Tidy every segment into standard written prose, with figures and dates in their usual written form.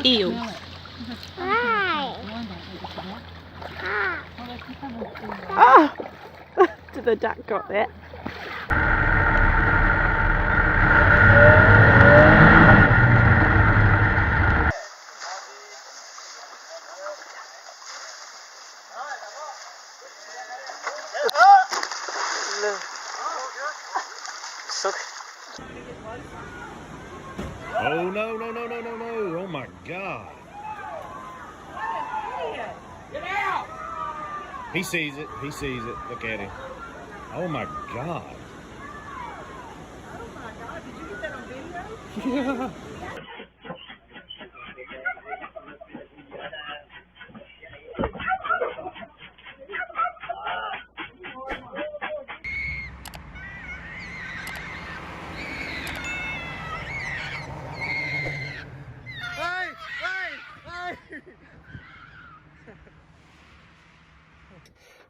Ew. Ah! The duck got that. Oh no, no, no, no, no, no. Oh my God. Get out! He sees it. He sees it. Look at him. Oh my God. Oh my God, did you get that on video? Yeah.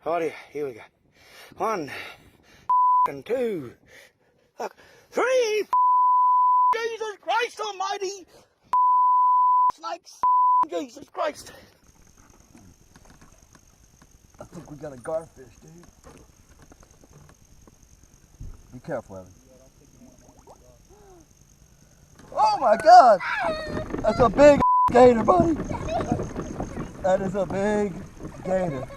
Alrighty, here we go. 1, and 2, 3. Jesus Christ Almighty! Snakes! Jesus Christ! I think we got a garfish, dude. Be careful, Evan. Oh my God! That's a big gator, buddy. That is a big gator.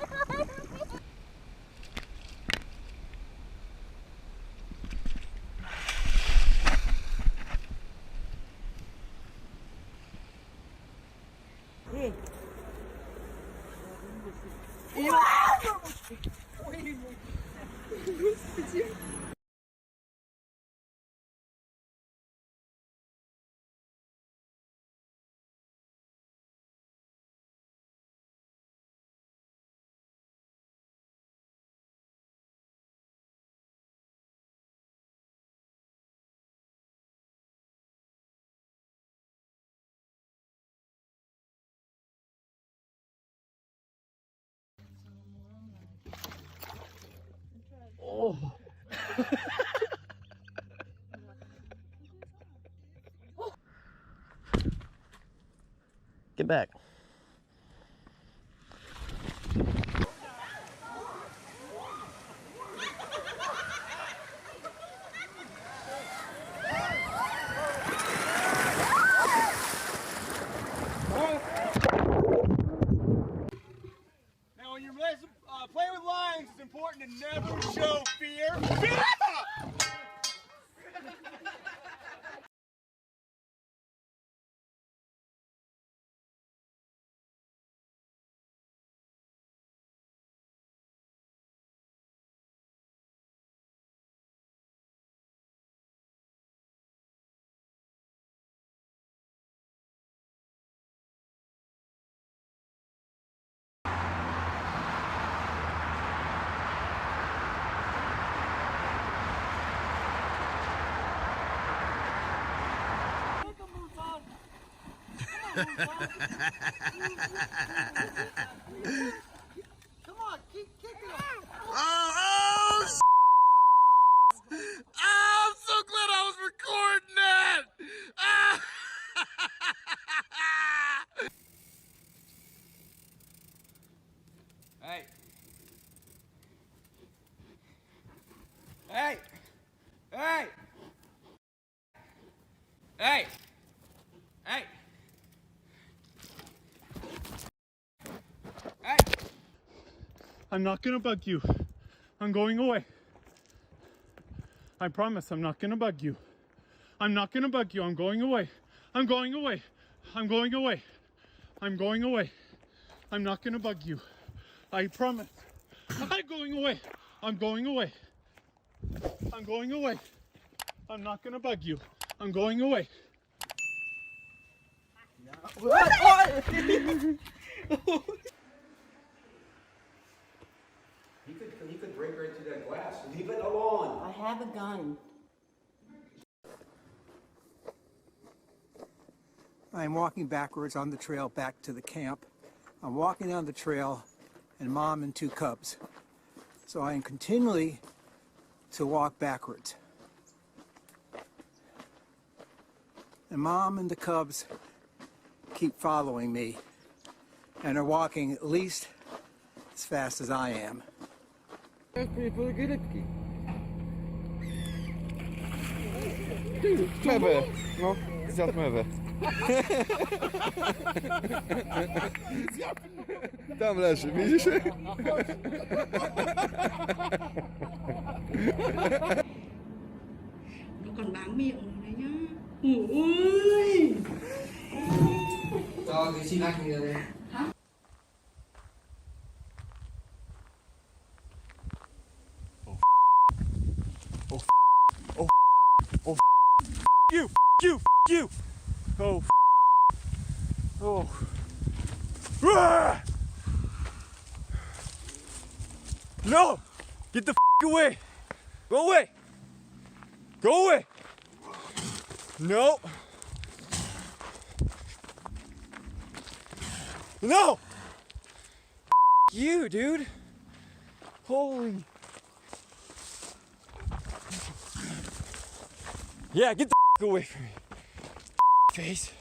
Oh. Get back. Now, when you're playing with lions, it's important to never show fear. Come on, keep kicking him. Oh, I'm so glad I was recording that. Hey. Hey. Hey. Hey. Hey. Hey. I'm not gonna bug you. I'm going away. I promise I'm not gonna bug you. I'm not gonna bug you. I'm going away. I'm going away. I'm going away. I'm going away. I'm not gonna bug you. I promise. I'm going away. I'm going away. I'm going away. I'm not gonna bug you. I'm going away. He could break right through that glass. Leave it alone. I have a gun. I'm walking backwards on the trail back to the camp. I'm walking down the trail and Mom and 2 cubs. So I am continually to walk backwards. And Mom and the cubs keep following me and are walking at least as fast as I am. Mewy. No, zjadł mewy. Tam leży, widzisz? còn bám miệng rồi đấy nhá. Ôi. Cho cái xin anh đây. You! Oh. Oh. Ah! No! Get the away! Go away! Go away! No! No! You, dude! Holy. Yeah, get the away from me. Face.